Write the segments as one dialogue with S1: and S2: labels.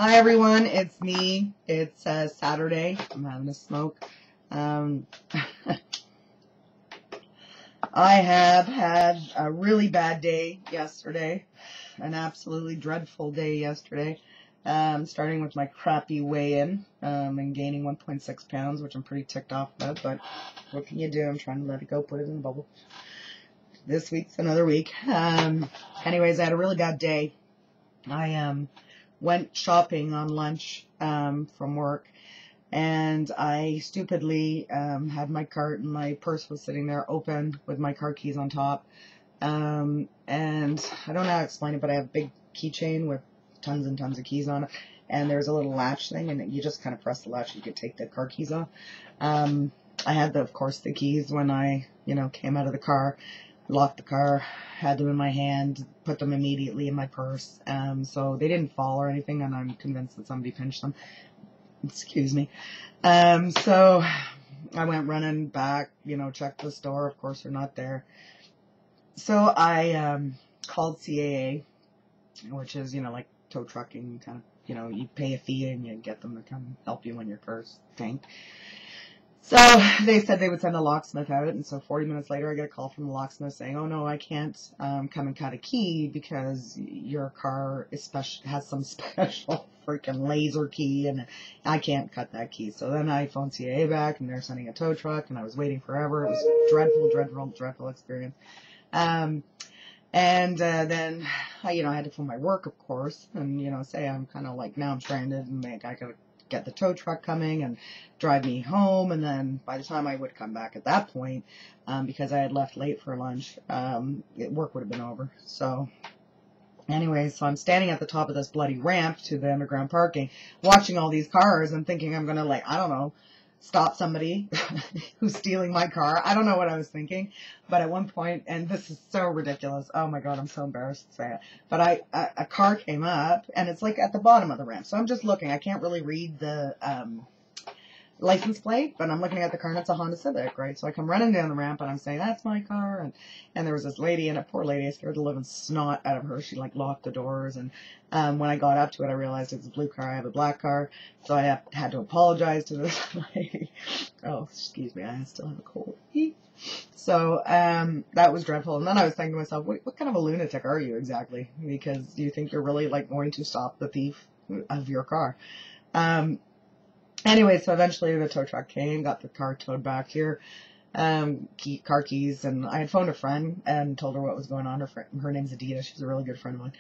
S1: Hi everyone, it's me. It's Saturday. I'm having a smoke. I have had a really bad day yesterday, an absolutely dreadful day yesterday. Starting with my crappy weigh-in and gaining 1.6 pounds, which I'm pretty ticked off about, but what can you do? I'm trying to let it go, put it in a bubble. This week's another week. Anyways, I had a really bad day. I went shopping on lunch from work, and I stupidly had my cart, and my purse was sitting there open with my car keys on top. And I don't know how to explain it, but I have a big keychain with tons and tons of keys on it, and there's a little latch thing, and you just kind of press the latch, you could take the car keys off. I had, of course, the keys when I, came out of the car. Locked the car, had them in my hand, put them immediately in my purse, so they didn't fall or anything, and I'm convinced that somebody pinched them. Excuse me. So I went running back, checked the store. Of course, they're not there. So I called CAA, which is, like tow trucking, kind of, you pay a fee and you get them to come help you when your car's tanked. So they said they would send a locksmith out, and so 40 minutes later I get a call from the locksmith saying, oh no, I can't come and cut a key because your car has some special freaking laser key, and I can't cut that key. So then I phoned CAA back, and they're sending a tow truck, and I was waiting forever. It was dreadful experience. Then I had to phone my work, of course, and say I'm kind of like, now I'm stranded, and I gotta get the tow truck coming and drive me home, and then by the time I would come back at that point, because I had left late for lunch, work would have been over. So anyway, so I'm standing at the top of this bloody ramp to the underground parking, watching all these cars and thinking I'm gonna, I don't know, stop somebody who's stealing my car. I don't know what I was thinking, but at one point, and this is so ridiculous, oh my god, I'm so embarrassed to say it, but a car came up, and it's like at the bottom of the ramp, so I'm just looking. I can't really read the license plate, but I'm looking at the car, and it's a Honda Civic, right? So I come running down the ramp, and I'm saying, that's my car, and there was this lady, and a poor lady, I scared the living snot out of her. She locked the doors, and when I got up to it, I realized it's a blue car. I have a black car, so I had to apologize to this lady. Oh, excuse me, I still have a cold. So that was dreadful. And then I was thinking to myself, what kind of a lunatic are you exactly? Because do you think you're really going to stop the thief of your car? Anyway, so eventually the tow truck came, got the car towed back here, car keys, and I had phoned a friend and told her what was going on. Her name's Adita. She's a really good friend of mine.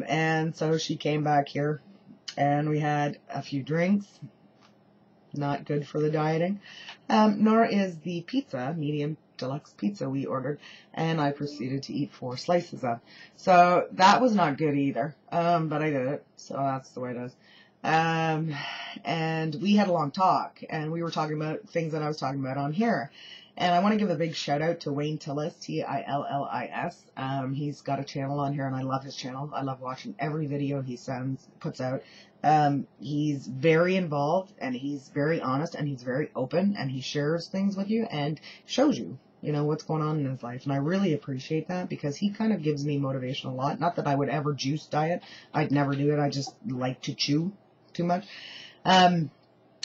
S1: And so she came back here, and we had a few drinks. Not good for the dieting. Nor is the pizza, medium deluxe pizza we ordered, and I proceeded to eat 4 slices of. So that was not good either, but I did it, so that's the way it is. And we had a long talk, and we were talking about things that I was talking about on here. And I want to give a big shout out to Wayne Tillis, Tillis. He's got a channel on here, and I love his channel. I love watching every video he puts out. He's very involved, and he's very honest, and he's very open, and he shares things with you and shows you, what's going on in his life. And I really appreciate that, because he kind of gives me motivation a lot. Not that I would ever juice diet. I'd never do it. I just like to chew too much.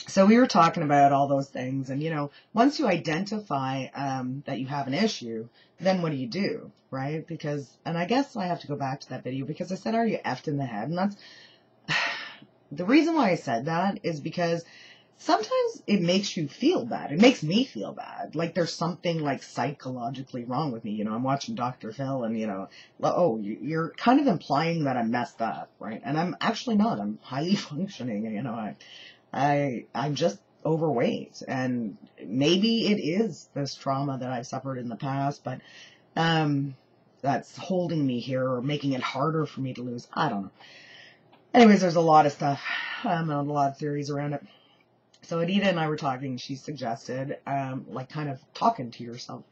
S1: So we were talking about all those things, and once you identify that you have an issue, then what do, right? And I guess I have to go back to that video, because I said, are you effed in the head? And that's the reason why I said that is because sometimes it makes you feel bad. It makes me feel bad. Like there's something psychologically wrong with me. I'm watching Dr. Phil, and oh, you're kind of implying that I'm messed up, right? And I'm actually not. I'm highly functioning. I'm just overweight, and maybe it is this trauma that I've suffered in the past, but that's holding me here or making it harder for me to lose. I don't know. Anyways, there's a lot of stuff, and a lot of theories around it. So Adita and I were talking. She suggested kind of talking to yourself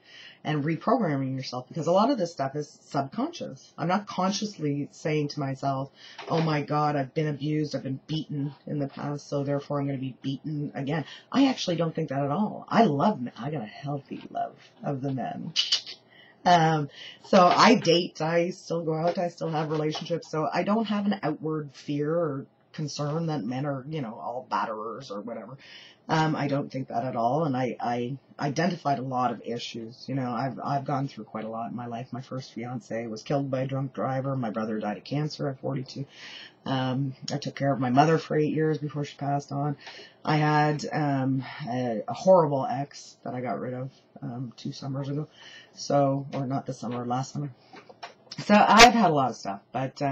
S1: and reprogramming yourself, because a lot of this stuff is subconscious. I'm not consciously saying to myself, oh my god, I've been abused, I've been beaten in the past, so therefore I'm going to be beaten again. I actually don't think that at all. I love men. I got a healthy love of the men. So I date, I still go out, I still have relationships, so I don't have an outward fear or concern that men are, you know, all batterers or whatever. I don't think that at all. And I identified a lot of issues. You know, I've gone through quite a lot in my life. My first fiance was killed by a drunk driver. My brother died of cancer at 42. I took care of my mother for 8 years before she passed on. I had a horrible ex that I got rid of 2 summers ago. So, or not this summer, last summer. So I've had a lot of stuff, but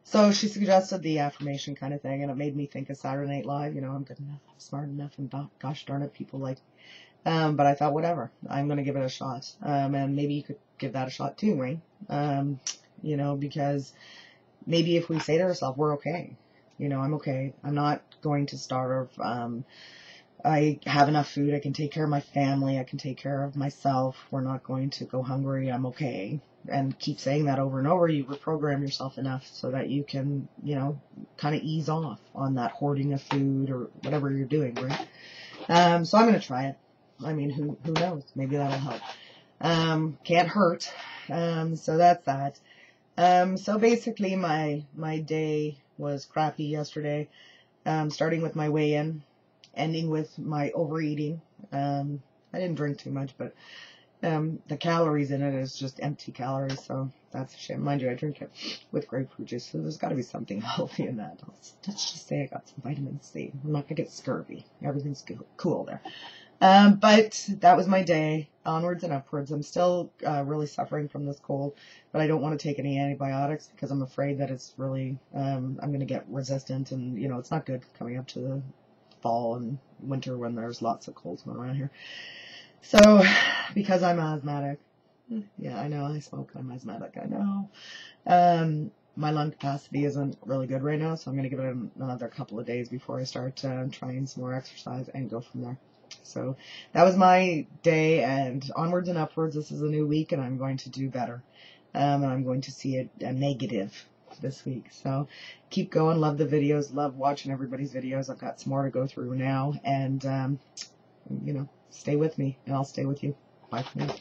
S1: so she suggested the affirmation kind of thing, and it made me think of Saturday Night Live. You know, I'm good enough, I'm smart enough, and gosh darn it, people like. But I thought, whatever, I'm going to give it a shot. And maybe you could give that a shot too, Wayne. You know, because maybe if we say to ourselves, we're okay. You know, I'm okay. I'm not going to starve. I have enough food. I can take care of my family. I can take care of myself. We're not going to go hungry. I'm okay. And keep saying that over and over. You reprogram yourself enough so that you can, you know, kind of ease off on that hoarding of food or whatever you're doing, right? So I'm going to try it. I mean, who knows? Maybe that'll help. Can't hurt. So that's that. So basically my day was crappy yesterday. Starting with my weigh-in, ending with my overeating. I didn't drink too much, but the calories in it is just empty calories, so that's a shame. Mind you, I drink it with grapefruit juice, so there's got to be something healthy in that. Let's just say I got some vitamin C. I'm not going to get scurvy. Everything's cool there. But that was my day, onwards and upwards. I'm still really suffering from this cold, but I don't want to take any antibiotics because I'm afraid that it's really, I'm going to get resistant, and, you know, it's not good coming up to the fall and winter when there's lots of colds going around here. So, because I'm asthmatic, yeah, I know, I smoke, I'm asthmatic, I know. My lung capacity isn't really good right now, so I'm going to give it another couple of days before I start trying some more exercise and go from there. So that was my day, and onwards and upwards. This is a new week, and I'm going to do better. And I'm going to see a negative this week. So keep going. Love the videos. Love watching everybody's videos. I've got some more to go through now, and you know, stay with me, and I'll stay with you. Bye for now.